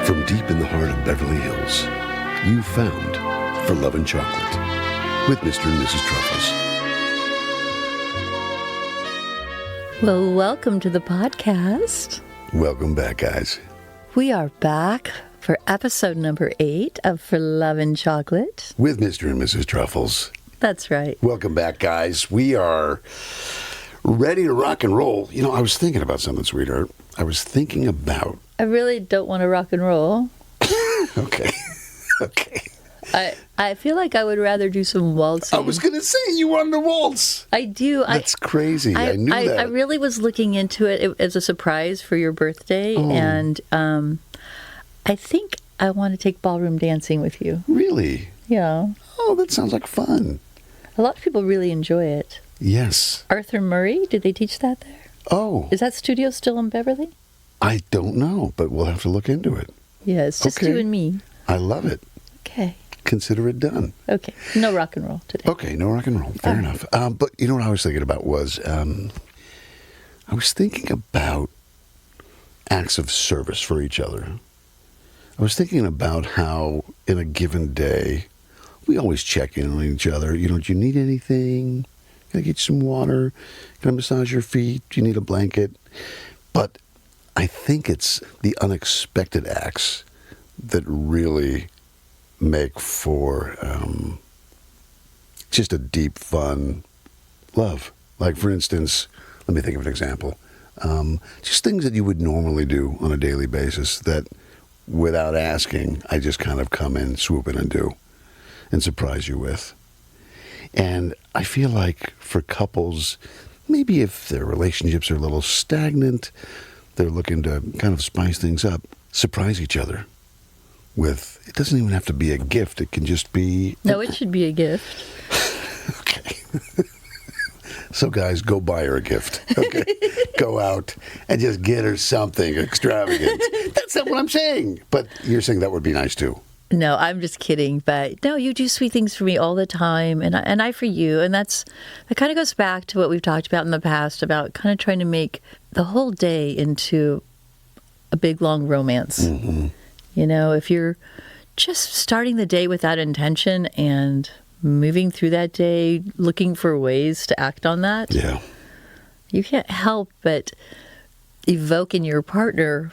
From deep in the heart of Beverly Hills, you found For Love and Chocolate with Mr. and Mrs. Truffles. Well, welcome to the podcast. Welcome back, guys. We are back for episode number 8 of For Love and Chocolate. With Mr. and Mrs. Truffles. That's right. Welcome back, guys. We are ready to rock and roll. You know, I was thinking about something, sweetheart. I really don't want to rock and roll. Okay. I feel like I would rather do some waltzing. I was going to say you wanted to waltz. I do. That's crazy. I knew that. I really was looking into it as a surprise for your birthday, and I think I want to take ballroom dancing with you. Really? Yeah. Oh, that sounds like fun. A lot of people really enjoy it. Yes. Arthur Murray, did they teach that there? Oh. Is that studio still in Beverly? I don't know, but we'll have to look into it. Yeah, it's just you and me. I love it. Okay. Consider it done. Okay. No rock and roll today. Okay, no rock and roll. Fair enough. But you know what I was thinking about was, I was thinking about acts of service for each other. I was thinking about how in a given day, we always check in on each other. You know, do you need anything? Can I get you some water? Can I massage your feet? Do you need a blanket? But I think it's the unexpected acts that really make for just a deep, fun love. Like, for instance, let me think of an example. Just things that you would normally do on a daily basis that, without asking, I just kind of come in, swoop in and do and surprise you with. And I feel like for couples, maybe if their relationships are a little stagnant, they're looking to kind of spice things up, surprise each other with, it doesn't even have to be a gift. It can just be... No, it should be a gift. Okay. So guys, go buy her a gift. Okay. Go out and just get her something extravagant. That's not what I'm saying. But you're saying that would be nice too. No, I'm just kidding. But no, you do sweet things for me all the time, and I for you. And that kind of goes back to what we've talked about in the past about kind of trying to make the whole day into a big, long romance. Mm-hmm. You know, if you're just starting the day with that intention and moving through that day looking for ways to act on that, yeah, you can't help but evoke in your partner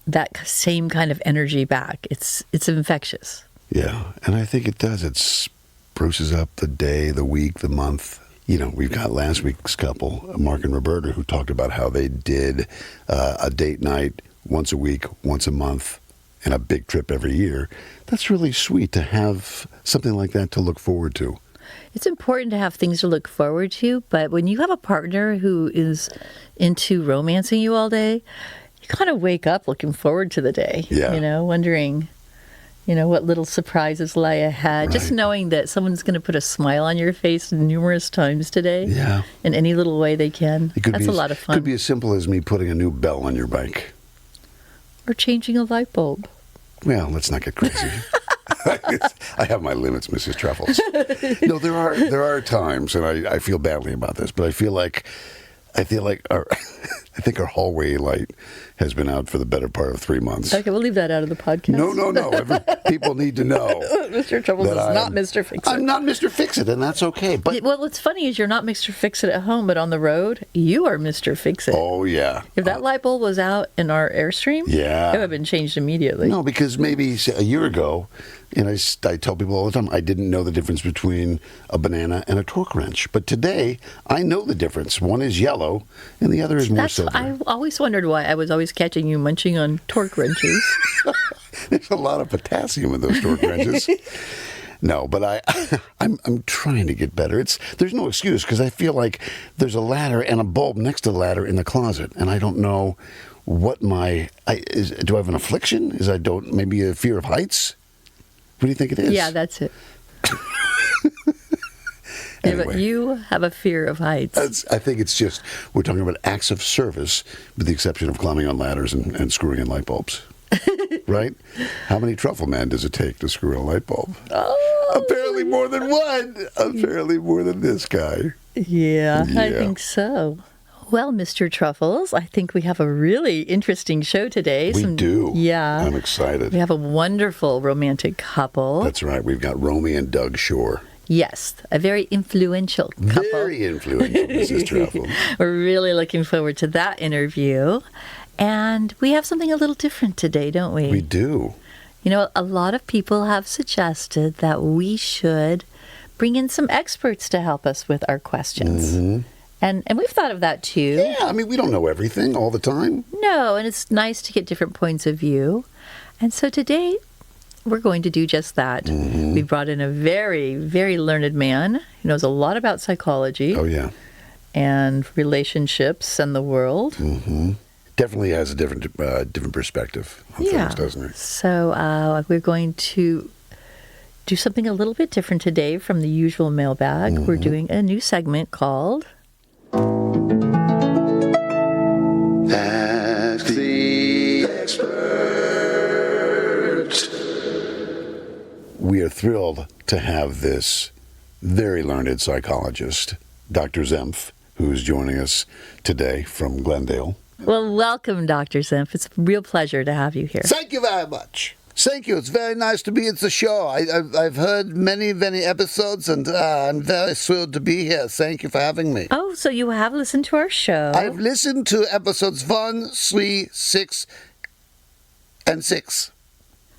that same kind of energy back. It's infectious. Yeah, and I think it does. It spruces up the day, the week, the month. You know, we've got last week's couple, Mark and Roberta, who talked about how they did a date night once a week, once a month, and a big trip every year. That's really sweet to have something like that to look forward to. It's important to have things to look forward to, but when you have a partner who is into romancing you all day, you kind of wake up looking forward to the day, yeah. You know, wondering, you know, what little surprises lie ahead. Right. Just knowing that someone's going to put a smile on your face numerous times today, yeah, in any little way they can. That's a lot of fun. It could be as simple as me putting a new bell on your bike. Or changing a light bulb. Well, let's not get crazy. I have my limits, Mrs. Truffles. No, there are times, and I feel badly about this, but I think our hallway light has been out for the better part of 3 months. Okay, we'll leave that out of the podcast. No. People need to know. Mr. Troubles is not Mr. Fix-It. I'm not Mr. Fix-It, and that's okay. But well, what's funny is you're not Mr. Fix-It at home, but on the road, you are Mr. Fix-It. Oh, yeah. If that light bulb was out in our Airstream, yeah, it would have been changed immediately. No, because maybe a year ago, and I tell people all the time, I didn't know the difference between a banana and a torque wrench. But today, I know the difference. One is yellow, and the other is more silver. I always wondered why I was always catching you munching on torque wrenches. There's a lot of potassium in those torque wrenches. No, but I'm trying to get better. There's no excuse, because I feel like there's a ladder and a bulb next to the ladder in the closet, and I don't know what do I have an affliction? Maybe a fear of heights? What do you think it is? Yeah, that's it. Anyway, yeah, but you have a fear of heights. I think it's just, we're talking about acts of service, with the exception of climbing on ladders and screwing in light bulbs. Right? How many truffle men does it take to screw in a light bulb? Oh. Apparently more than one. Apparently more than this guy. Yeah, I think so. Well, Mr. Truffles, I think we have a really interesting show today. We do. Yeah. I'm excited. We have a wonderful romantic couple. That's right. We've got Romy and Doug Schorr. Yes, a very influential couple. Very influential, Mrs. Truffle. We're really looking forward to that interview. And we have something a little different today, don't we? We do. You know, a lot of people have suggested that we should bring in some experts to help us with our questions. Mm-hmm. And we've thought of that too. Yeah, I mean, we don't know everything all the time. No, and it's nice to get different points of view. And so today, we're going to do just that. Mm-hmm. We brought in a very, very learned man who knows a lot about psychology. Oh, yeah. And relationships and the world. Mm-hmm. Definitely has a different perspective on things, doesn't it? So we're going to do something a little bit different today from the usual mailbag. Mm-hmm. We're doing a new segment called Ask the Expert. We are thrilled to have this very learned psychologist, Dr. Zempf, who's joining us today from Glendale. Well, welcome, Dr. Zempf. It's a real pleasure to have you here. Thank you very much. Thank you. It's very nice to be at the show. I've heard many episodes, and I'm very thrilled to be here. Thank you for having me. Oh, so you have listened to our show. I've listened to episodes 1, 3, 6, and 6.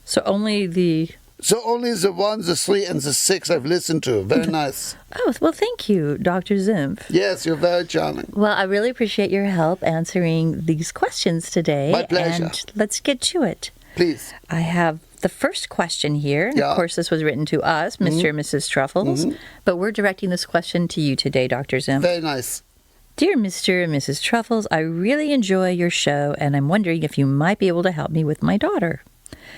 So only the... So only the 1, the 3, and the 6 I've listened to. Very nice. Oh, well, thank you, Dr. Zempf. Yes, you're very charming. Well, I really appreciate your help answering these questions today. My pleasure. And let's get to it. Please. I have the first question here. Yeah. Of course, this was written to us, Mr. and Mrs. Truffles, but we're directing this question to you today, Dr. Zempf. Very nice. Dear Mr. and Mrs. Truffles, I really enjoy your show, and I'm wondering if you might be able to help me with my daughter.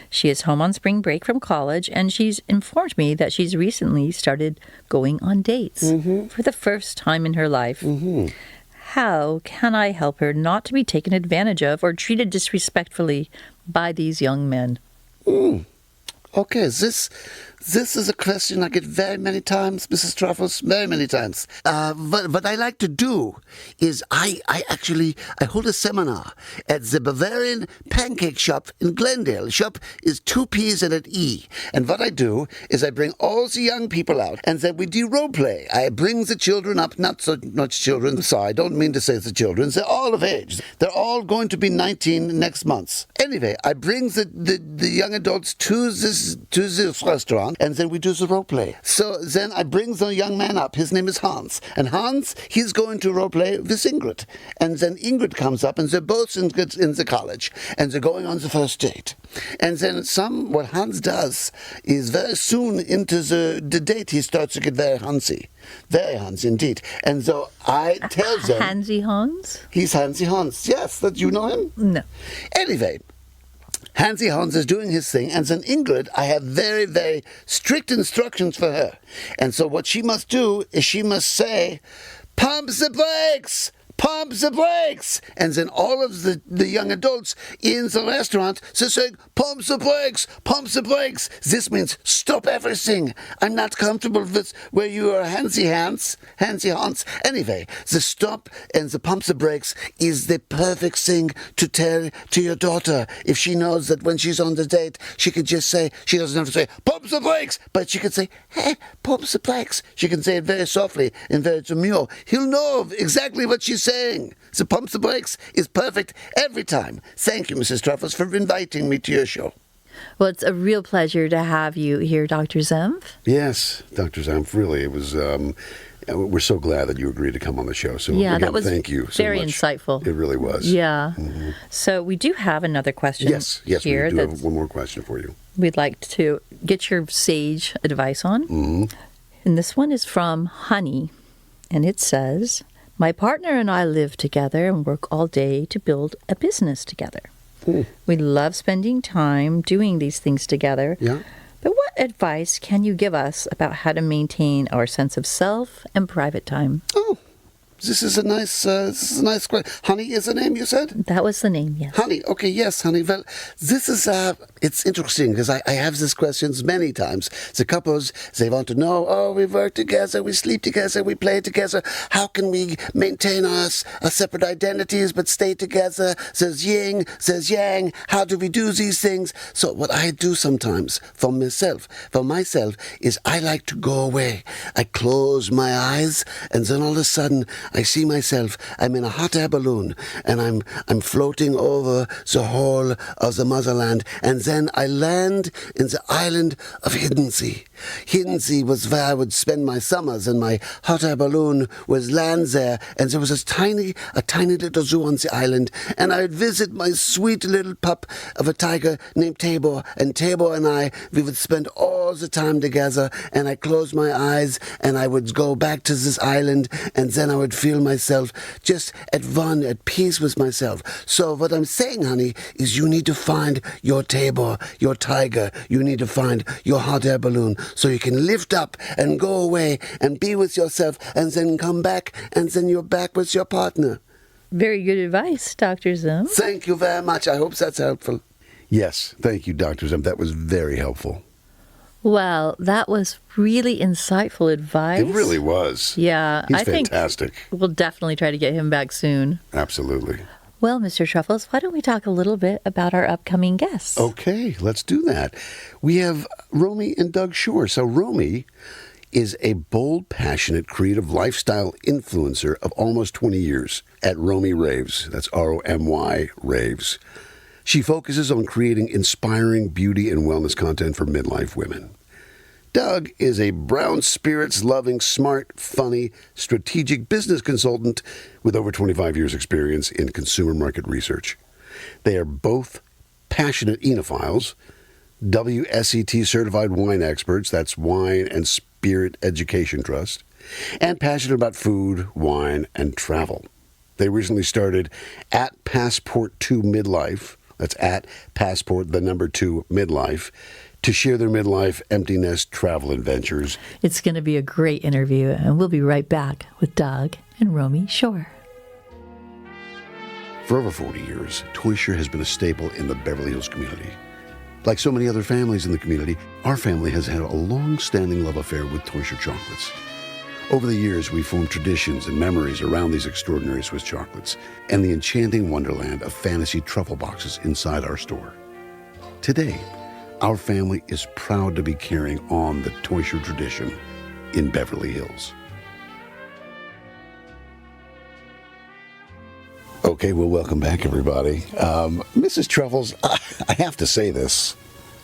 She is home on spring break from college, and she's informed me that she's recently started going on dates for the first time in her life. How can I help her not to be taken advantage of or treated disrespectfully by these young men? Okay, this is a question I get very many times, Mrs. Truffles, very many times. What I like to do is I hold a seminar at the Bavarian Pancake Shop in Glendale. The shop is 2 P's and an E. And what I do is I bring all the young people out, and then we do role play. I bring the children up, not so much children, sorry, I don't mean to say the children. They're all of age. They're all going to be 19 next month. Anyway, I bring the young adults to this restaurant, and then we do the role play. So then I bring the young man up. His name is Hans. And Hans, he's going to role play with Ingrid. And then Ingrid comes up, and they're both in the college. And they're going on the first date. And then what Hans does is very soon into the date, he starts to get very Hansy. Very Hansy indeed. And so I tell them... Hansy Hans? He's Hansy Hans. Yes, that you know him? No. Anyway... Hansy Hans is doing his thing, and then Ingrid, I have very, very strict instructions for her. And so what she must do is she must say, "Pump the brakes! Pump the brakes!" And then all of the young adults in the restaurant, they're saying, "Pump the brakes! Pump the brakes!" This means stop everything. I'm not comfortable with where you are Hansy Hans. Anyway, the stop and the pump the brakes is the perfect thing to tell to your daughter. If she knows that when she's on the date, she could just say, she doesn't have to say, "Pump the brakes!" But she could say, "Hey, pump the brakes." She can say it very softly and very demure. He'll know exactly what she's saying. The pumps the brakes is perfect every time. Thank you, Mrs. Truffles, for inviting me to your show. Well, it's a real pleasure to have you here, Dr. Zempf. Yes, Dr. Zempf, really, it was... we're so glad that you agreed to come on the show. So Yeah, again, that was thank you so very much. insightful. It really was. Yeah. So we do have another question Yes, here we do that have one more question for you. we'd like to get your sage advice on. And this one is from Honey, and it says, "My partner and I live together and work all day to build a business together. We love spending time doing these things together. Yeah. But what advice can you give us about how to maintain our sense of self and private time?" Oh, This is a nice question. Honey is the name you said? That was the name, yes. Honey, okay, yes, honey. Well, this is, it's interesting because I have these questions many times. The couples, they want to know, oh, we work together, we sleep together, we play together. How can we maintain our separate identities but stay together? There's yin, there's yang. How do we do these things? So what I do sometimes for myself, is I like to go away. I close my eyes and then all of a sudden I see myself, I'm in a hot air balloon, and I'm floating over the whole of the motherland, and then I land in the island of Hidden Sea. Hidden Sea was where I would spend my summers, and my hot air balloon would land there, and there was a tiny little zoo on the island, and I would visit my sweet little pup of a tiger named Tabor, and Tabor and I, we would spend all the time together, and I closed my eyes, and I would go back to this island, and then I would feel myself just at peace with myself. So what I'm saying, honey, is you need to find your Tabor, your tiger. You need to find your hot air balloon so you can lift up and go away and be with yourself and then come back and then you're back with your partner. Very good advice, Dr. Zim. Thank you very much. I hope that's helpful. Yes, thank you, Dr. Zim. That was very helpful. Well, that was really insightful advice. It really was. Yeah. He's I fantastic. think we'll definitely try to get him back soon. Absolutely. Well, Mr. Truffles, why don't we talk a little bit about our upcoming guests? Okay, let's do that. We have Romy and Doug Schorr. So Romy is a bold, passionate, creative lifestyle influencer of almost 20 years at Romy Raves. That's ROMY Raves. She focuses on creating inspiring beauty and wellness content for midlife women. Doug is a brown spirits loving, smart, funny, strategic business consultant with over 25 years experience in consumer market research. They are both passionate enophiles, WSET certified wine experts, that's Wine and Spirit Education Trust, and passionate about food, wine, and travel. They recently started at Passport 2 Midlife, that's at Passport, the number 2 Midlife, to share their midlife empty nest travel adventures. It's going to be a great interview, and we'll be right back with Doug and Romy Schorr. For over 40 years, Toysher has been a staple in the Beverly Hills community. Like so many other families in the community, our family has had a long-standing love affair with Toysher chocolates. Over the years, we've formed traditions and memories around these extraordinary Swiss chocolates and the enchanting wonderland of fantasy truffle boxes inside our store. Today, our family is proud to be carrying on the Toysher tradition in Beverly Hills. Okay, well, welcome back, everybody. Mrs. Truffles, I have to say this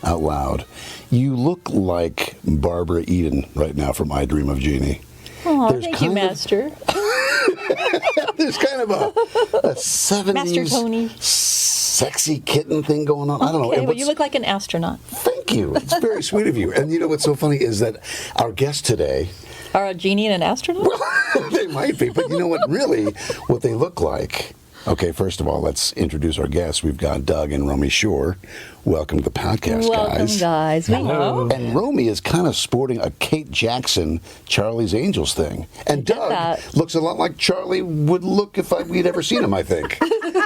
out loud. You look like Barbara Eden right now from I Dream of Jeannie. Oh, thank you, Master. There's kind of a 70s Master Tony. Sexy kitten thing going on. I don't know. Okay, well, you look like an astronaut. Thank you. It's very sweet of you. And you know what's so funny is that our guest today... Are a genie and an astronaut? Well, they might be, but you know what they look like? Okay, first of all, let's introduce our guests. We've got Doug and Romy Schorr. Welcome to the podcast, Welcome, guys. Hello. And Romy is kind of sporting a Kate Jackson, Charlie's Angels thing. And Doug looks a lot like Charlie would look if we'd ever seen him, I think.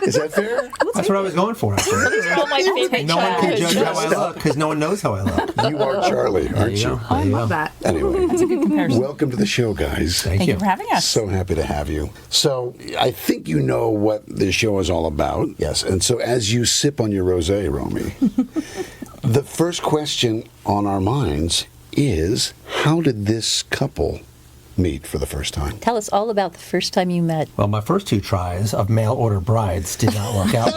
Is that fair? That's what I was going for, actually. These are all my favorite No one can childhood judge how I shows. look because no one knows how I look. You are Charlie, aren't you? I love that. Anyway, That's a good comparison. welcome to the show, guys. Thank Thank you. you for having us. So happy to have you. So I think you know what this show is all about. Yes. And so as you sip on your rosé, Romy, the first question on our minds is, how did this couple meet for the first time? Tell us all about the first time you met. Well, my first 2 tries of mail order brides did not work out.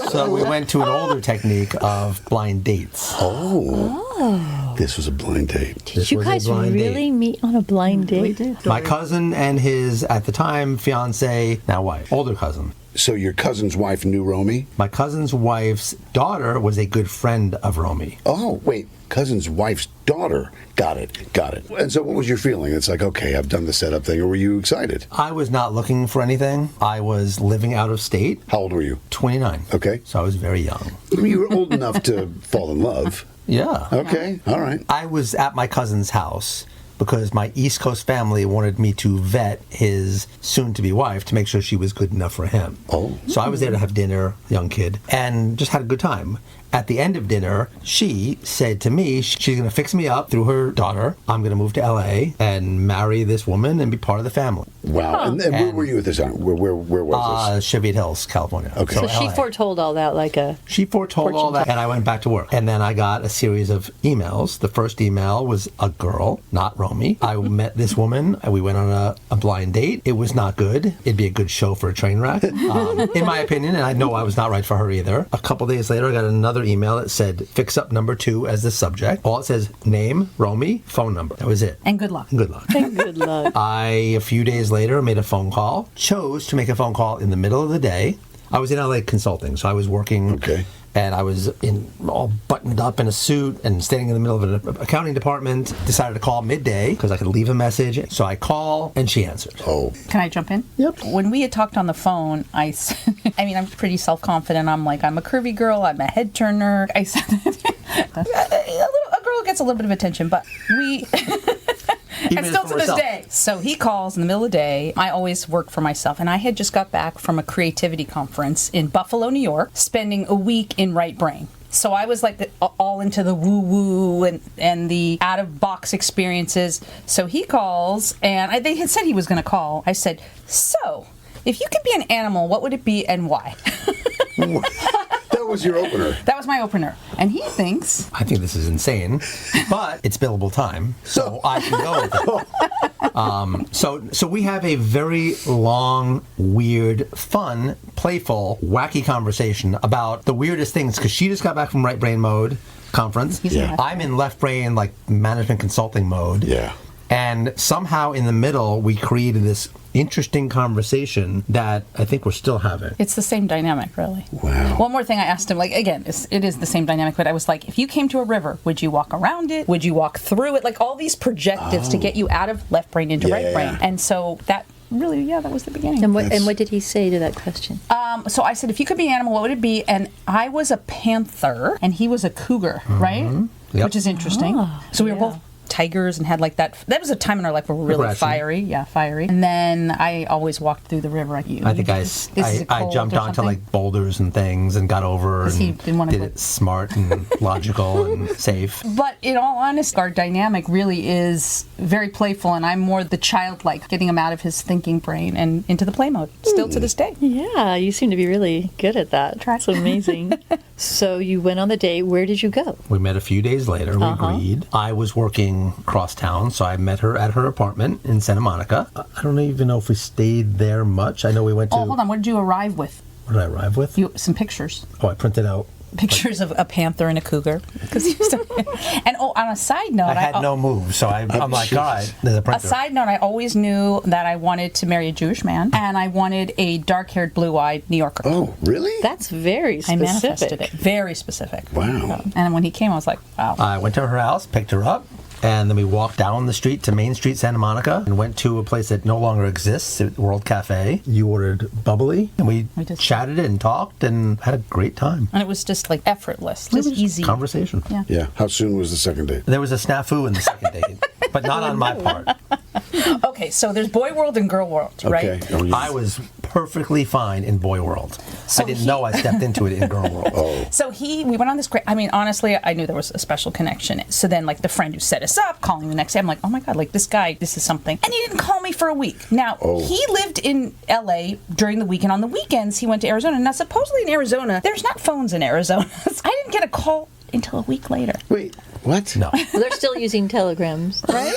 So we went to an older technique of blind dates. Oh. This was a blind date. Did This you was a guys blind really meet on a blind date? We did. My cousin and his, at the time, fiance, now wife, older cousin. So your cousin's wife knew Romy? My cousin's wife's daughter was a good friend of Romy. Oh, wait. Cousin's wife's daughter. Got it. And so what was your feeling? It's like, okay, I've done the setup thing. Or were you excited? I was not looking for anything. I was living out of state. How old were you? 29. Okay. So I was very young. You were old enough to fall in love. Yeah. Okay. All right. I was at my cousin's house because my East Coast family wanted me to vet his soon-to-be wife to make sure she was good enough for him. Oh. So I was there to have dinner, young kid, and just had a good time. At the end of dinner, she said to me, she's going to fix me up through her daughter. I'm going to move to L.A. and marry this woman and be part of the family. Wow. And where were you at this time? Where was this? Cheviot Hills, California. Okay. So she LA. foretold all that like a... She foretold all that, and I went back to work. And then I got a series of emails. The first email was a girl, not Romy. I met this woman, and we went on a blind date. It was not good. It'd be a good show for a train wreck, in my opinion, and I know I was not right for her either. A couple days later, I got another email that said, fix up number 2 as the subject. All it says, name, Romy, phone number. That was it. And good luck. Good luck. Good luck. A few days later, made a phone call. Chose to make a phone call in the middle of the day. I was in LA consulting, so I was working. Okay. And I was all buttoned up in a suit and standing in the middle of an accounting department. Decided to call midday because I could leave a message. So I call, and she answered. Oh. Can I jump in? Yep. When we had talked on the phone, I mean, I'm pretty self-confident. I'm like, I'm a curvy girl. I'm a head turner. I said a girl gets a little bit of attention, but we... And still to this day. So he calls in the middle of the day. I always work for myself. And I had just got back from a creativity conference in Buffalo, New York, spending a week in right brain. So I was like all into the woo-woo and the out-of-box experiences. So he calls, and they had said he was going to call. I said, so, if you could be an animal, what would it be and why? That was your opener. That was my opener. And he thinks... I think this is insane, but it's billable time, so I can go with it. So we have a very long, weird, fun, playful, wacky conversation about the weirdest things, because she just got back from right brain mode conference. Yeah. I'm in left brain, like, management consulting mode. Yeah. And somehow in the middle, we created this interesting conversation that I think we're still having. It's the same dynamic, really. Wow. One more thing I asked him, like, again, it is the same dynamic, but I was like, if you came to a river, would you walk around it? Would you walk through it? Like, all these projectives to get you out of left brain into right brain. And so that really, that was the beginning. And what did he say to that question? So I said, if you could be an animal, what would it be? And I was a panther, and he was a cougar, right? Yep. Which is interesting. So we were both tigers and had like that. That was a time in our life where we were really Aggression. fiery. Yeah, fiery. And then I always walked through the river. I think I jumped onto like boulders and things and got over and he didn't want to did it smart and logical and safe. But in all honesty, our dynamic really is very playful, and I'm more the childlike, getting him out of his thinking brain and into the play mode, still to this day. Yeah, you seem to be really good at that. That's amazing. So you went on the date. Where did you go? We met a few days later. We agreed. I was working across town, so I met her at her apartment in Santa Monica. I don't even know if we stayed there much. I know we went to... Oh, hold on. What did you arrive with? What did I arrive with? Some pictures. Oh, I printed out pictures of a panther and a cougar. And on a side note, I had no move, so I'm like, all right, there's a printer. A side note, I always knew that I wanted to marry a Jewish man, and I wanted a dark-haired, blue-eyed New Yorker. Oh, really? That's very specific. I manifested it. Very specific. Wow. And when he came, I was like, wow. I went to her house, picked her up, and then we walked down the street to Main Street, Santa Monica, and went to a place that no longer exists, World Cafe. You ordered bubbly, and we just chatted and talked and had a great time. And it was just like effortless, just easy. Conversation. Yeah. How soon was the second date? There was a snafu in the second date, but not on my part. Okay, so there's boy world and girl world, right? Okay. Oh, yeah. I was perfectly fine in boy world. So I didn't know I stepped into it in girl world. Oh. So we went on this great, I mean, honestly, I knew there was a special connection. So then, like, the friend who set us up, calling the next day, I'm like, oh my God, like, this guy, this is something. And he didn't call me for a week. Now, he lived in LA during the week, and on the weekends, he went to Arizona. Now, supposedly in Arizona, there's not phones in Arizona. I didn't get a call until a week later. Wait, what? No. Well, they're still using telegrams, right?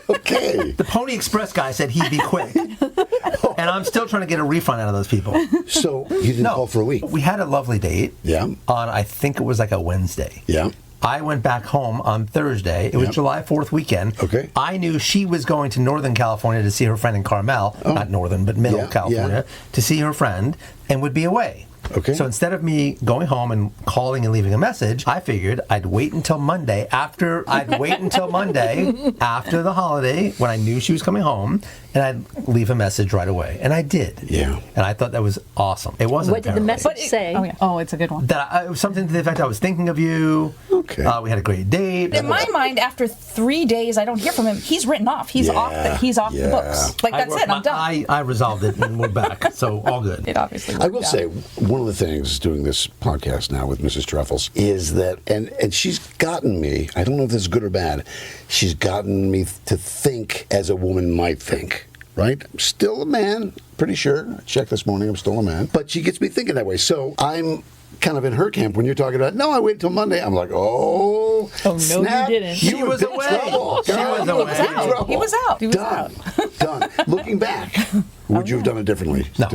Okay. The Pony Express guy said he'd be quick. And I'm still trying to get a refund out of those people. So you didn't call for a week? We had a lovely date. Yeah. On, I think it was like a Wednesday. Yeah. I went back home on Thursday. It was July 4th weekend. Okay. I knew she was going to Northern California to see her friend in Carmel. Not Northern, but Middle California. To see her friend and would be away. Okay. So instead of me going home and calling and leaving a message, I figured I'd wait until Monday after the holiday when I knew she was coming home, and I'd leave a message right away. And I did. Yeah. And I thought that was awesome. It wasn't. What did the apparently. message say? Oh, yeah. Oh, it's a good one. That it was something to the effect I was thinking of you. Okay. We had a great date. In my mind, after 3 days, I don't hear from him. He's written off. He's off the books. Like, that's it. I'm done. I resolved it and moved back. So all good. It obviously I will worked out. say, one of the things doing this podcast now with Mrs. Truffles is that, and she's gotten me, I don't know if this is good or bad, she's gotten me to think as a woman might think. Right? I'm still a man, pretty sure. I checked this morning, I'm still a man. But she gets me thinking that way. So I'm kind of in her camp when you're talking about, no, I waited till Monday. I'm like, Oh, no, snap. you didn't. She were was in big away. trouble. She Girl, was you were away. in big trouble. He was out. He was Done. out. Done. Looking back, would you have done it differently? No.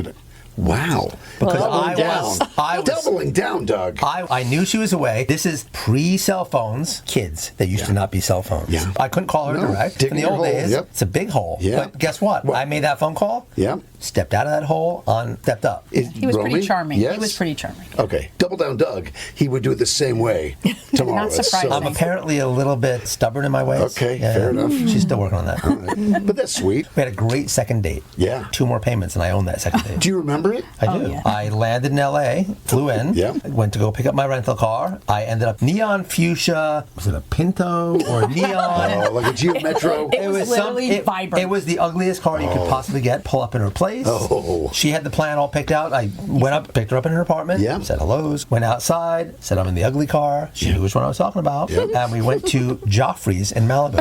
Wow. Because Doubling doubling down, Doug. I knew she was away. This is pre-cell phones. Kids, they used to not be cell phones. Yeah. I couldn't call her No. direct. Dig In the your old hole. days, Yep. it's a big hole. Yeah. But guess what? What? I made that phone call. Yeah. Stepped out of that hole, stepped up. He was pretty Romy? charming. Yes? He was pretty charming. Okay. Double down, Doug. He would do it the same way tomorrow. Not surprising. I'm apparently a little bit stubborn in my ways. Okay, fair enough. She's still working on that. But that's sweet. We had a great second date. Yeah. 2 more payments, and I own that second date. Do you remember it? I do. yeah. I landed in L.A., flew in, Yeah. went to go pick up my rental car. I ended up neon fuchsia. Was it a Pinto or a neon? Oh, like a Geo Metro. It was literally vibrant. It was the ugliest car you could possibly get. Pull up in her place. Oh. She had the plan all picked out. I went up, picked her up in her apartment. Yeah. Said hellos. Went outside. Said I'm in the ugly car. She knew which one I was talking about. Yeah. And we went to Joffrey's in Malibu.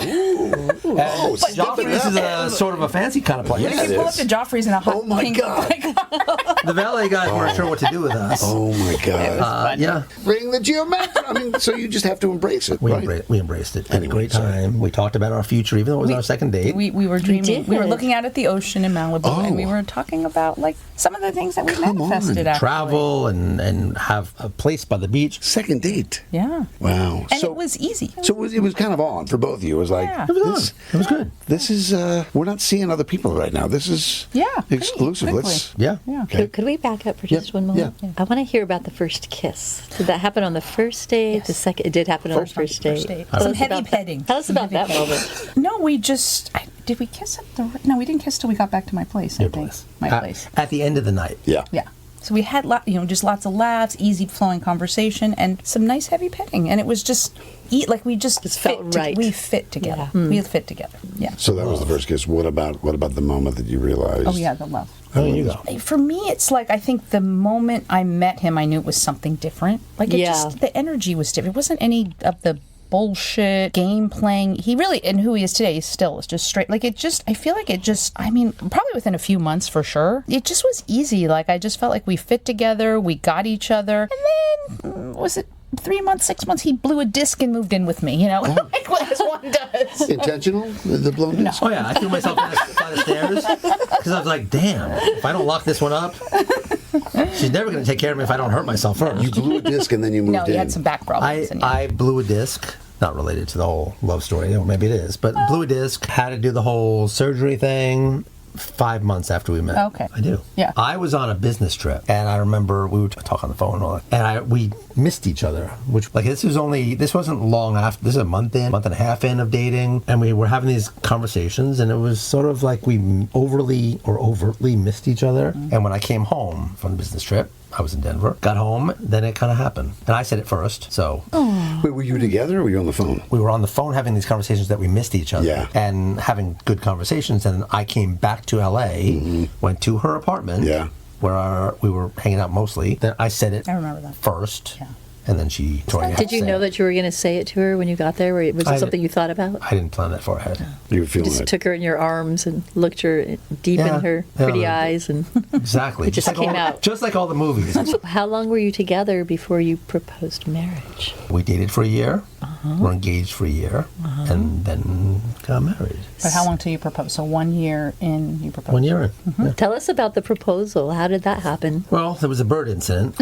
And Oh, Joffrey's is a sort of a fancy kind of place. Yeah, You pull up to Joffrey's in a hot Oh, my pink. God. The valet guys weren't sure what to do with us. Oh my God. Yeah. Bring the Geo Metro. I mean, so you just have to embrace it, We, right? we embraced it. Had a Anyway, great sorry. time. We talked about our future, even though it was our second date. We were dreaming. did. We were looking out at the ocean in Malibu, and we Oh. were talking about like some of the things that we Come on. manifested. Actually. Travel and have a place by the beach. Second date. Yeah. Wow. And it was easy. So it was kind of on for both of you. It was like, Yeah. It was this, on. It was good. this is, we're not seeing other people right now. This is pretty exclusive. quickly. Let's, Yeah. Yeah. okay. Could we back up for Yeah, just one moment? yeah. I want to hear about the first kiss. Did that happen on the first date? Yes. The second? It did happen on the first date. First date. Tell Some us heavy about petting. That. Tell us Some about heavy that petting. moment. No, we just did we kiss at the? No, we didn't kiss till we got back to my place. I Your think place. my At- place. At the end of the night. Yeah. Yeah. So we had just lots of laughs, easy flowing conversation, and some nice heavy petting, and it was just like we just felt right. We fit together. Yeah. We fit together. Yeah. So that was the first kiss. What about the moment that you realized? Oh yeah, the love. There you go. For me, it's like I think the moment I met him, I knew it was something different. Like the energy was different. It wasn't any of the bullshit game playing. He really, and who he is today, still is just straight. Like I feel like I mean, probably within a few months for sure. It just was easy. Like I just felt like we fit together, we got each other. And then, was it 3 months, 6 months, he blew a disc and moved in with me, like what one does. Intentional? The blown disc? Oh, yeah. I threw myself down the stairs because I was like, damn, if I don't lock this one up, she's never going to take care of me if I don't hurt myself first. You blew a disc and then you moved No, in. he had some back problems. I blew a disc. Not related to the whole love story, or maybe it is, but blew a disc, had to do the whole surgery thing 5 months after we met. Okay. I do. Yeah. I was on a business trip, and I remember we would talk on the phone and all that, and we missed each other, which, like, this wasn't long after, this is a month and a half in of dating, and we were having these conversations, and it was sort of like we overtly missed each other. And when I came home from the business trip, I was in Denver, got home, then it kind of happened. And I said it first, so... Wait, were you together or were you on the phone? We were on the phone having these conversations that we missed each other. Yeah. And having good conversations. And I came back to L.A., went to her apartment, Yeah. where we were hanging out mostly. Then I said it I remember that. first, Yeah. and then she told me. Did you know that you were going to say it to her when you got there? Was I it something you thought about? I didn't plan that far ahead. You were feeling Just it. took her in your arms and looked her deep Yeah. in her pretty Yeah. eyes. And Exactly. It just like came out. Just like all the movies. how long were you together before you proposed marriage? We dated for a year. We're engaged for a year, and then got married. But how long till you propose? So 1 year in, you proposed. 1 year in. Yeah. Tell us about the proposal. How did that happen? Well, there was a bird incident.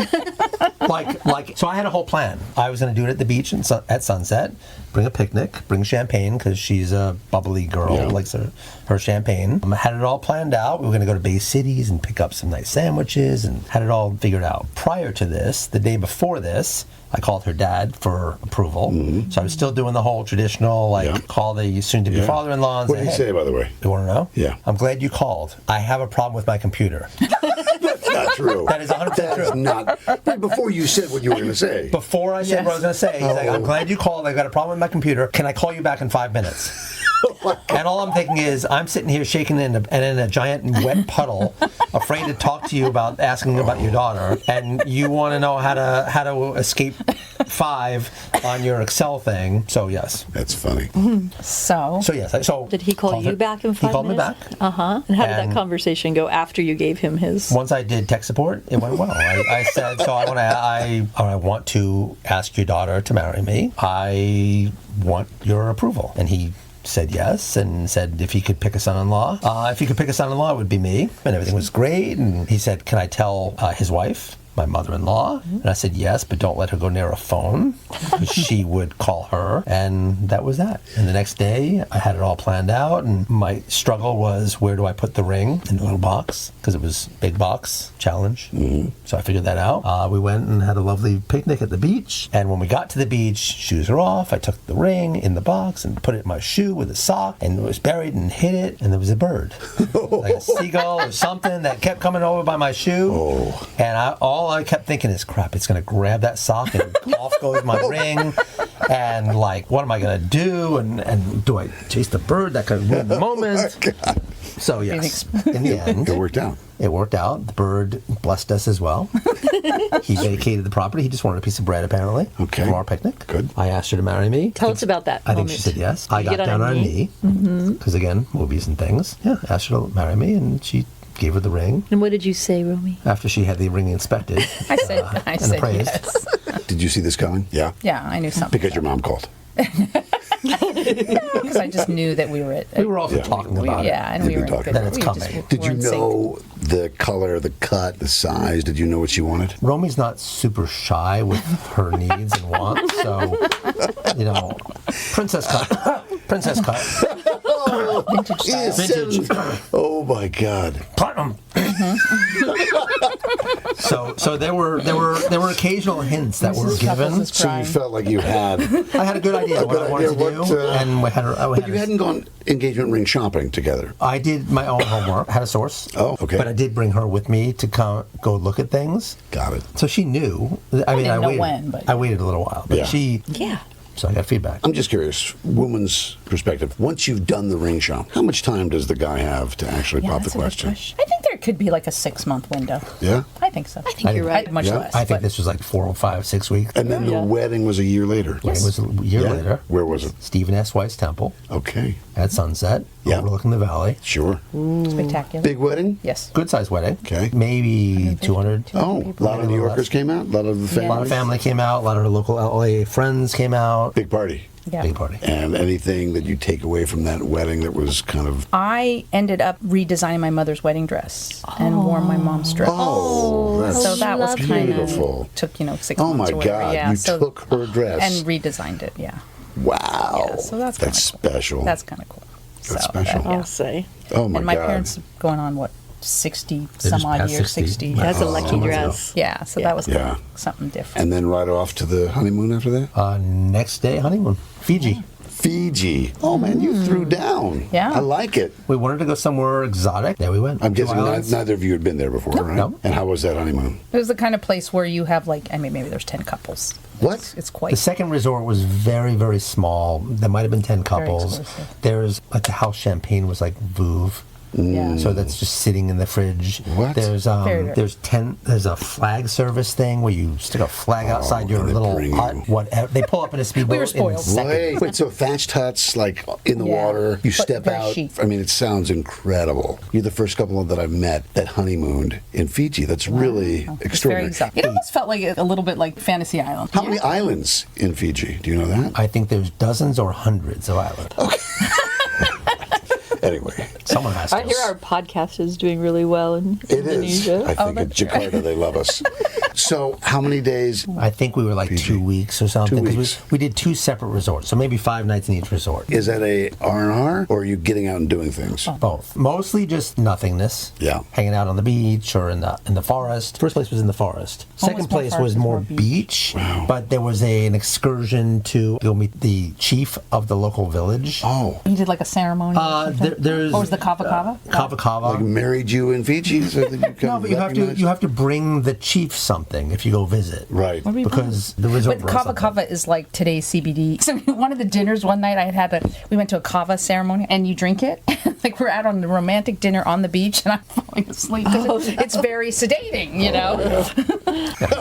So I had a whole plan. I was going to do it at the beach at sunset, bring a picnic, bring champagne, because she's a bubbly girl, likes her champagne. I had it all planned out. We were going to go to Bay Cities and pick up some nice sandwiches and had it all figured out. Prior to this, the day before this, I called her dad for approval. Mm-hmm. So I was still doing the whole traditional, call the soon-to-be father-in-law and What did he say, by the way? You want to know? Yeah. I'm glad you called. I have a problem with my computer. That's not true. That is 100% That true. is not. Right before you said what you were going to say. Before I said what I was going to say, he's like, I'm glad you called. I've got a problem with my computer. Can I call you back in 5 minutes? And all I'm thinking is, I'm sitting here shaking in a giant wet puddle, afraid to talk to you about asking about your daughter, and you want to know how to escape 5 on your Excel thing. So yes, That's funny. So yes. So Did he call you back in 5 minutes? He called me back. Uh-huh. And how did that conversation go after you gave him his? Once I did tech support, it went well. I said, so I want to ask your daughter to marry me. I want your approval. And he said yes, and said if he could pick a son-in-law. If he could pick a son-in-law, it would be me. And everything was great. And he said, can I tell his wife, my mother-in-law? And I said yes, but don't let her go near a phone, because she would call her. And that was that. And the next day, I had it all planned out, and my struggle was, where do I put the ring in the little box? Because it was big box challenge. Mm-hmm. So I figured that out. We went and had a lovely picnic at the beach. And when we got to the beach, shoes were off. I took the ring in the box and put it in my shoe with a sock, and it was buried and hid it. And there was a bird, like a seagull or something, that kept coming over by my shoe. Oh. And all I kept thinking is, crap, it's going to grab that sock, and off goes my ring. And what am I going to do? And do I chase the bird? That could ruin the moment. So yes, in the end, It worked out. It worked out. The bird blessed us as well. He vacated the property. He just wanted a piece of bread, apparently, Okay. from our picnic. Good. I asked her to marry me. Tell us about that I think moment. she said yes. Did I you got get down on a knee, Mm-hmm. because again, movies and things. Yeah, asked her to marry me, and she gave her the ring And what did you say, Romy? after she had the ring inspected. I said and appraised. yes. Did you see this coming? Yeah. Yeah, I knew something. Because your mom called. Because I just knew that we were at. We were also talking about it. Yeah, and You've we were been in talking good. about it. we That it's just coming. Did were you in sync. know the color, the cut, the size? Did you know what she wanted? Romy's not super shy with her needs and wants, so, princess cut. Princess cut. Vintage style. Vintage. Oh my God. Platinum. So there were occasional hints that were Mrs. Chuckles given. is So you crying. felt like you had, I had a good idea what I wanted to idea do, what, and we had but you hadn't gone engagement ring shopping together. I did my own homework. I had a source. Oh, okay. But I did bring her with me to go look at things. Got it. So she knew. I mean, didn't know waited. when, but- I waited a little while. But Yeah. Yeah. So I got feedback. I'm just curious, woman's perspective. Once you've done the ring shop, how much time does the guy have to actually Yeah, pop the that's a good question? I think there could be like a 6-month window. Yeah? I think so. I think you're right. Much Yeah. less. I think but this was like 4 or 5, 6 weeks. And then the Yeah. wedding was a year later. It was a year Yeah? later. Where was it? Stephen S. Weiss Temple Okay. at sunset, Yeah. overlooking the valley. Sure. spectacular. Big wedding? Yes. Good sized wedding. Okay. Maybe 200. Oh, a lot of New Yorkers came out? A lot of the A family? lot of family came out. A lot of her local LA friends came out. Big party. Yeah. Big party. And anything that you take away from that wedding that was kind of... I ended up redesigning my mother's wedding dress and wore my mom's dress. Oh, that's So that was kind beautiful. of took 6 Oh months my or whatever. God, Yeah, you so, took her dress. and redesigned it. Yeah, Wow. Yeah, so that's kinda cool. special. that's kind of cool. That's So, special. yeah. I'll say. Oh my And my God. parents going on 60 They some just odd passed years, 60. 60. Yeah. That's a Oh. lucky Someone's dress. Yeah, so that was kind Yeah. of something different. And then right off to the honeymoon after that? Next day, honeymoon. Fiji. Fiji. Oh man, you threw down. Yeah. I like it. We wanted to go somewhere exotic. There we went. I'm guessing 2 islands. neither of you had been there before, right? No. And how was that honeymoon? It was the kind of place where you have maybe there's 10 couples. What? It's quite. The second resort was very, very small. There might have been 10 couples. exclusive. There's the house champagne was like Vouv. Yeah. So that's just sitting in the fridge. What? There's Very rare. there's a flag service thing where you stick a flag outside your and they little bring hut. you- Whatever. They pull up in a speedboat. We were in spoiled. seconds. Wait, so thatched huts, like in the Yeah. water, you But step very out. chic. I mean, it sounds incredible. You're the first couple that I've met that honeymooned in Fiji. That's really It's very extraordinary. exotic. It almost felt like a little bit like Fantasy Island. How many islands in Fiji? Do you know that? I think there's dozens or hundreds of islands. Anyway, Someone has to. I hear our podcast is doing really well in it is. Indonesia. I think at Jakarta they love us. So, how many days? I think we were like Fiji. 2 weeks or something. 2 'cause weeks. We did 2 separate resorts, so maybe 5 nights in each resort. Is that a R&R, or are you getting out and doing things? Both. Mostly just nothingness. Yeah. Hanging out on the beach or in the forest. First place was in the forest. Second more place forest was and more more beach. But there was an excursion to go meet the chief of the local village. Oh, You did like a ceremony. or something? There's Or was the kava kava? Kava Kava. like married you in Fiji? So that you kind No, of but you have to bring the chief something if you go visit. Right. What do we Because the resort But runs kava something. kava is like today's CBD. So one of the dinners one night we went to a kava ceremony and you drink it. Like we're out on the romantic dinner on the beach and I'm falling asleep. 'Cause it's very sedating, you know.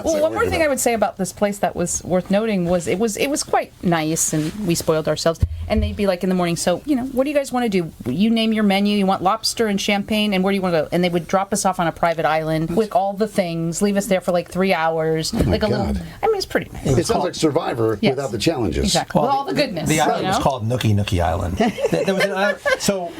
Well, one more thing I would say about this place that was worth noting was it was quite nice and we spoiled ourselves. And they'd be like in the morning, so, what do you guys want to do? You name your menu. You want lobster and champagne, and where do you want to go? And they would drop us off on a private island with all the things, leave us there for like 3 hours. like a little, God. I mean, it's pretty nice. It sounds like Survivor Yes. without the challenges. Exactly. With all the goodness. The island you was know? called Nooki Island. There was an island, so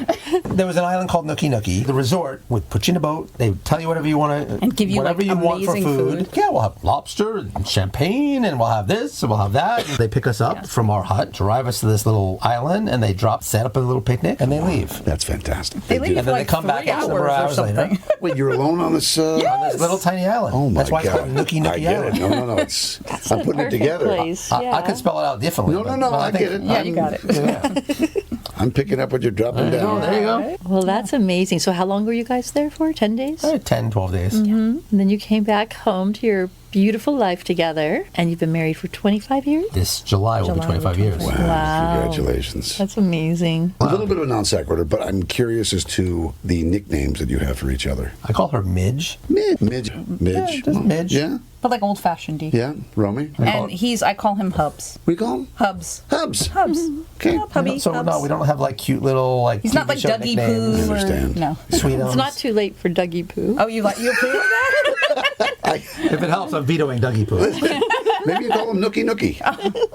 there was an island called Nooki. The resort would put you in a boat. They would tell you whatever you want to, And give you, whatever like, you want for amazing food. Yeah, we'll have lobster and champagne, and we'll have this and we'll have that. They pick us up from our hut, drive us to this little island, and they set up a little picnic, and they leave. That's fantastic. They leave And then like they come back 3 X number of hours or hours later. something. Wait, you're alone on this? On this little tiny island. Oh my That's why God! it's called Nooki I get Island. it. No. It's I'm putting it Perfect together. place. I Yeah. could spell it out differently. No, but- no, but I think- get it. Yeah, you got it. Yeah. I'm picking up what you're dropping Oh, down. there you go. Well, that's amazing. So how long were you guys there for? 10 days? 10, 12 days. And then you came back home to your beautiful life together, and you've been married for 25 years? This July will be July will be 25 years. Wow! Wow. Congratulations. That's amazing. A little bit of a non sequitur, but I'm curious as to the nicknames that you have for each other. I call her Midge. Midge. Yeah, just Midge. Yeah. But like old fashioned D. Yeah. Romy. And I call him Hubs. We call him Hubs. Hubs. Hubs. Okay. Yeah, Hubby. So Hubs. no, we don't have like cute little like. He's not TV like show Dougie nicknames. Poo. I understand. No. Sweet It's not too late for Dougie Poo. Oh, you approve of that? If it helps, I'm vetoing Dougie Poo. Maybe you call him Nooki.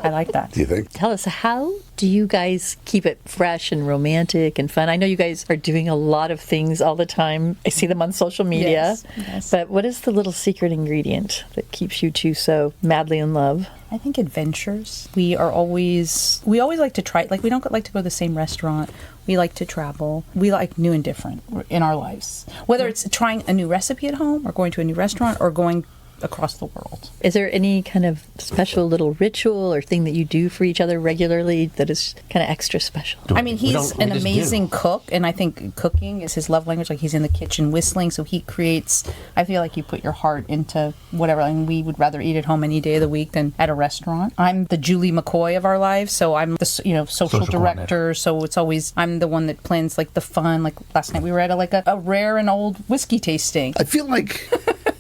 I like that. Do you think? Tell us, how do you guys keep it fresh and romantic and fun? I know you guys are doing a lot of things all the time. I see them on social media. Yes. But what is the little secret ingredient that keeps you two so madly in love? I think adventures. We always like to try, like we don't like to go to the same restaurant. We like to travel. We like new and different in our lives. Whether it's trying a new recipe at home or going to a new restaurant or going across the world. Is there any kind of special little ritual or thing that you do for each other regularly that is kind of extra special? I mean, We he's don't- we an just amazing do. cook, and I think cooking is his love language. Like he's in the kitchen whistling, so he creates. I feel like you put your heart into whatever. And we would rather eat at home any day of the week than at a restaurant. I'm the Julie McCoy of our lives, so I'm the social director. So it's always I'm the one that plans like the fun. Like last night we were at a rare and old whiskey tasting. I feel like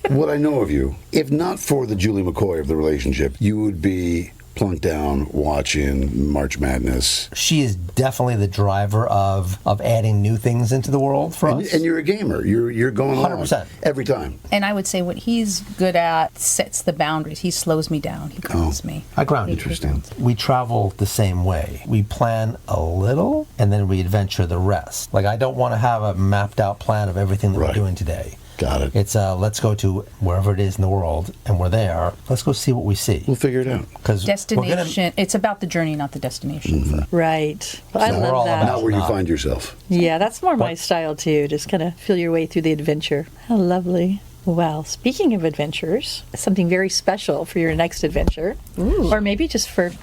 what I know of you, if not for the Julie McCoy of the relationship, you would be plunked down watching March Madness. She is definitely the driver of adding new things into the world for us. And you're a gamer. You're going along 100%. every time. And I would say what he's good at sets the boundaries. He slows me down. He grounds me. I ground you. Interesting. We travel the same way. We plan a little and then we adventure the rest. Like I don't want to have a mapped out plan of everything that Right. we're doing today. Got it. It's let's go to wherever it is in the world and we're there. Let's go see what we see. We'll figure it out. Because Destination. It's about the journey, not the destination. For Right. Well, I So we're love all that. about- Not where you Not. find yourself. Yeah, that's more my style too. Just kind of feel your way through the adventure. How lovely. Well, speaking of adventures, something very special for your next adventure, or maybe just for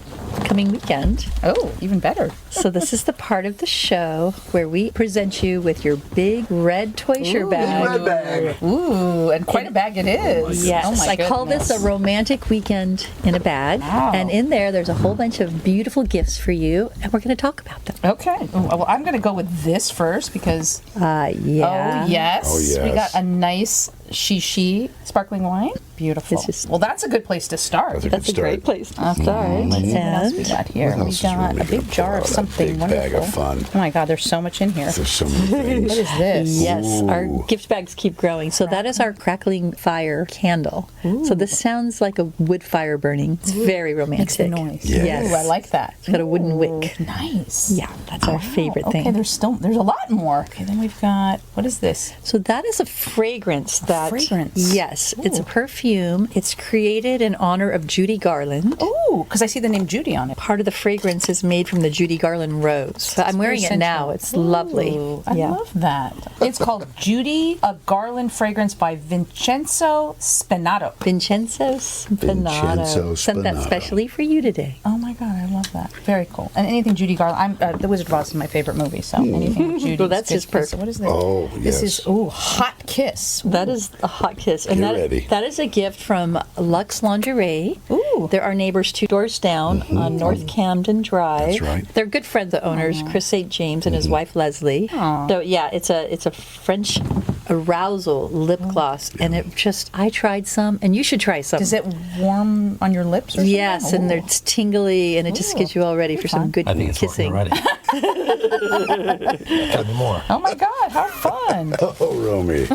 coming weekend. Oh, even better. So this is the part of the show where we present you with your big red Toysher bag. Red bag. Ooh, and quite a bag it is. Yes, Oh my I call this a goodness. romantic weekend in a bag. Wow. And in there's a whole bunch of beautiful gifts for you, and we're going to talk about them. Okay. Ooh, well, I'm going to go with this first because, Yeah. oh, yes. Oh, yes. We got a nice Shishi sparkling wine. Beautiful. It's just- Well, that's a good place to start. That's a great place to start. Let's see what else we And got here. What We else is got Romy a gonna big pull jar out of that something big wonderful. bag of fun? Oh my God, there's so much in here. There's so many things. What is this? yes, our Ooh. gift bags keep growing. So that is our crackling fire candle. So this sounds like a wood fire burning. It's very Makes a romantic. noise. Yes. Ooh, I like that. It's got a wooden wick. Nice. Yeah, that's our favorite Okay, thing. there's a lot more. Okay, then we've got, what is this? So that is a fragrance that fragrance. Yes, it's a perfume. It's created in honor of Judy Garland. Oh, because I see the name Judy on it. Part of the fragrance is made from the Judy Garland rose. So I'm wearing it now. It's lovely. Ooh, I love that. It's called Judy, a Garland fragrance by Vincenzo Spinato. Vincenzo Spinato. Vincenzo Sent that Spinato. specially for you today. Oh my God, I love that. Very cool. And anything Judy Garland, The Wizard of Oz is my favorite movie, so anything with Judy. Well, that's is just good. perfect. So what is this? Oh, This yes. is, Hot Kiss. That is a hot kiss. And Get that, ready. that is a gift from Luxe Lingerie. Ooh. They're our neighbors 2 doors down on North Camden Drive. That's right. They're good friends, the owners, Chris St. James and his wife Leslie. So yeah, it's a French arousal lip gloss, and it just, I tried some, and you should try some. Does it warm on your lips or something? Yes, and Ooh. it's tingly, and it just gets you all ready for some good I think it's working kissing. already. Tell me more. Oh my God, how fun. Oh, Romy.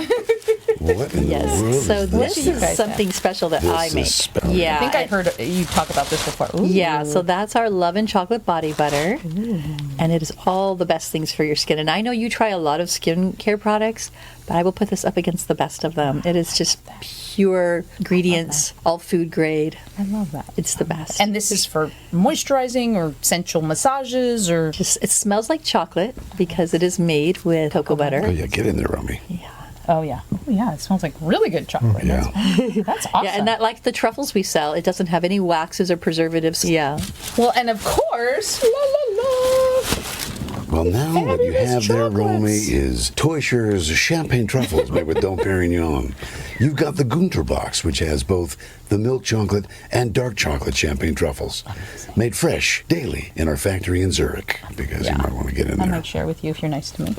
What in the world Yes, so is this do you is guys something special that This I is make. special. Yeah, I think I heard you talk about this before. Ooh. Yeah, so that's our Love and Chocolate Body Butter. And it is all the best things for your skin. And I know you try a lot of skincare products, but I will put this up against the best of them. It is just pure ingredients, all food grade. I love that. It's the best. And this is for moisturizing or sensual massages or... just, it smells like chocolate because it is made with cocoa Oh, butter. yeah, get in there, Romy. Oh yeah. Oh yeah, it smells like really good chocolate. Yeah. That's awesome. Yeah, and that, like the truffles we sell, it doesn't have any waxes or preservatives. Yeah. Well, and of course, la la la. Well, now what you Fabulous have there, Romy, chocolates. is Toysher's champagne truffles made with Dom Perignon. You've got the Gunter box, which has both the milk chocolate and dark chocolate champagne truffles, made fresh daily in our factory in Zurich, because you might want to get in I there. might share with you if you're nice to me.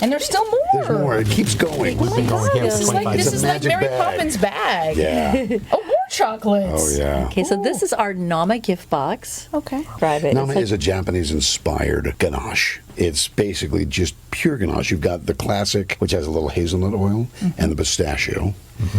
And there's still more. There's more. It keeps going. We've been going here This for is like 25 this years. is like magic Mary bag. Poppins bag. Yeah. Oh, more chocolates. Oh, yeah. Okay, so this is our Nama gift box. Okay. Private. Nama It's is a Japanese-inspired ganache. It's basically just pure ganache. You've got the classic, which has a little hazelnut oil, and the pistachio.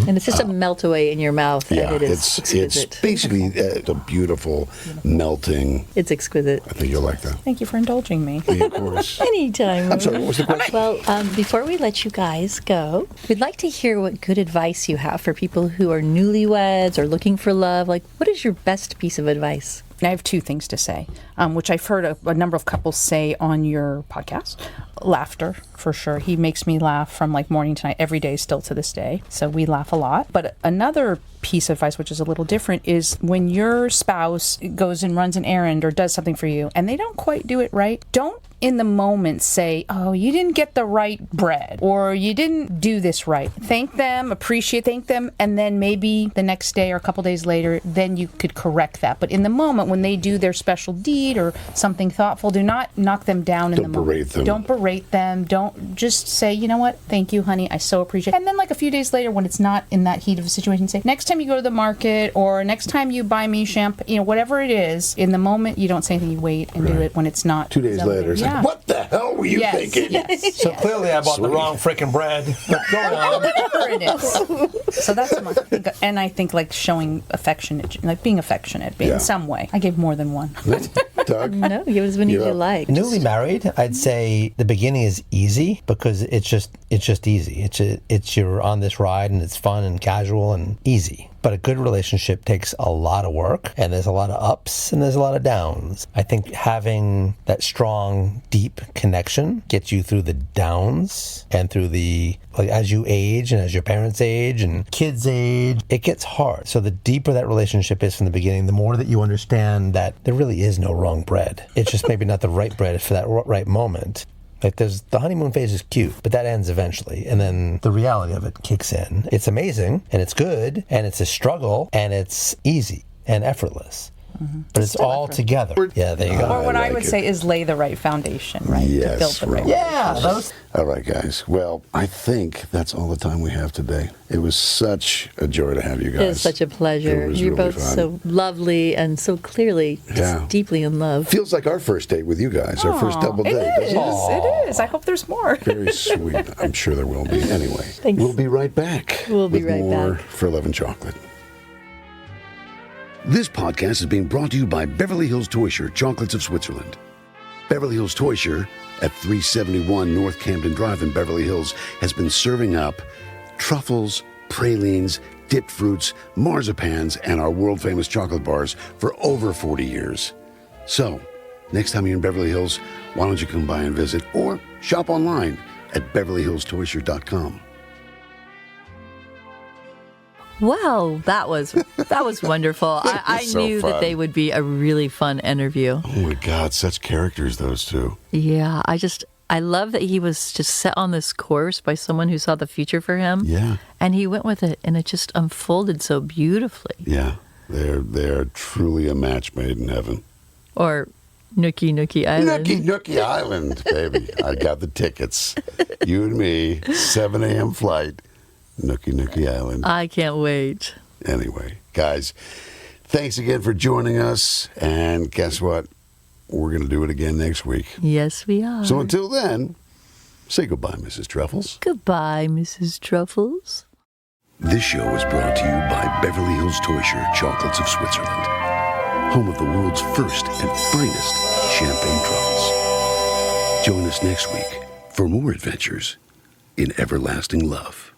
and it's just a melt away in your mouth, Yeah, and it is it's exquisite. basically a beautiful melting. It's exquisite. I think you'll like that. Thank you for indulging me. Yeah, of course. Anytime. I'm sorry, what was the question? Well, before we let you guys go, we'd like to hear what good advice you have for people who are newlyweds or looking for love. Like, what is your best piece of advice? I have 2 things to say, which I've heard a number of couples say on your podcast. Laughter, for sure. He makes me laugh from like morning to night every day, still to this day. So we laugh a lot. But another piece of advice, which is a little different, is when your spouse goes and runs an errand or does something for you and they don't quite do it right, don't in the moment say, oh, you didn't get the right bread or you didn't do this right. Thank them, thank them, and then maybe the next day or a couple days later, then you could correct that. But in the moment when they do their special deed or something thoughtful, do not knock them down in the Don't moment. berate them. Don't berate them. Don't just say, you know what, thank you, honey, I so appreciate it. And then like a few days later when it's not in that heat of a situation, say, next time you go to the market or next time you buy me shampoo, whatever it is, in the moment you don't say anything, you wait and do it when it's not. 2 days later, it's Yeah. like, what the hell were you Yes, thinking? yes. So clearly I bought the Sweet. wrong freaking bread. But go on. Whatever it is. So that's my, and I think like showing affectionate, like being affectionate Yeah. in some way. I gave more than one. Doug? No, give us when you You're up. like. Newly married, I'd say the beginning is easy because it's just easy. It's you're on this ride and it's fun and casual and easy. But a good relationship takes a lot of work, and there's a lot of ups and there's a lot of downs. I think having that strong, deep connection gets you through the downs and through the, like, as you age and as your parents age and kids age, it gets hard. So the deeper that relationship is from the beginning, the more that you understand that there really is no wrong bread. It's just maybe not the right bread for that right moment. Like, there's the honeymoon phase is cute, but that ends eventually. And then the reality of it kicks in. It's amazing, and it's good, and it's a struggle, and it's easy and effortless. But it's all together. Yeah, there you go. Or what I like would it. say is lay the right foundation, right? Yes, to build the right. Romy. Yeah, those. All right, guys. Well, I think that's all the time we have today. It was such a joy to have you guys. It was such a pleasure. It was You're really both fun. so lovely and so clearly just deeply in love. Feels like our first date with you guys, our first double date. It is. doesn't it? It is. I hope there's more. Very sweet. I'm sure there will be. Anyway, Thanks. we'll be right back. We'll be with right more back. For Love and Chocolate. This podcast is being brought to you by Beverly Hills Toysher Chocolates of Switzerland. Beverly Hills Toysher at 371 North Camden Drive in Beverly Hills has been serving up truffles, pralines, dipped fruits, marzipans, and our world-famous chocolate bars for over 40 years. So, next time you're in Beverly Hills, why don't you come by and visit or shop online at beverlyhillstoysher.com. Wow, that was wonderful. I so knew fun. that they would be a really fun interview. Oh my God, such characters, those two. Yeah, I love that he was just set on this course by someone who saw the future for him. Yeah. And he went with it, and it just unfolded so beautifully. Yeah, they're truly a match made in heaven. Or Nooki Island. Nooki Island, baby. I got the tickets. You and me, 7 a.m. flight, Nooki Island. I can't wait. Anyway, guys, thanks again for joining us. And guess what? We're going to do it again next week. Yes, we are. So until then, say goodbye, Mrs. Truffles. Goodbye, Mrs. Truffles. This show is brought to you by Beverly Hills Toysher Chocolates of Switzerland, home of the world's first and finest champagne truffles. Join us next week for more adventures in everlasting love.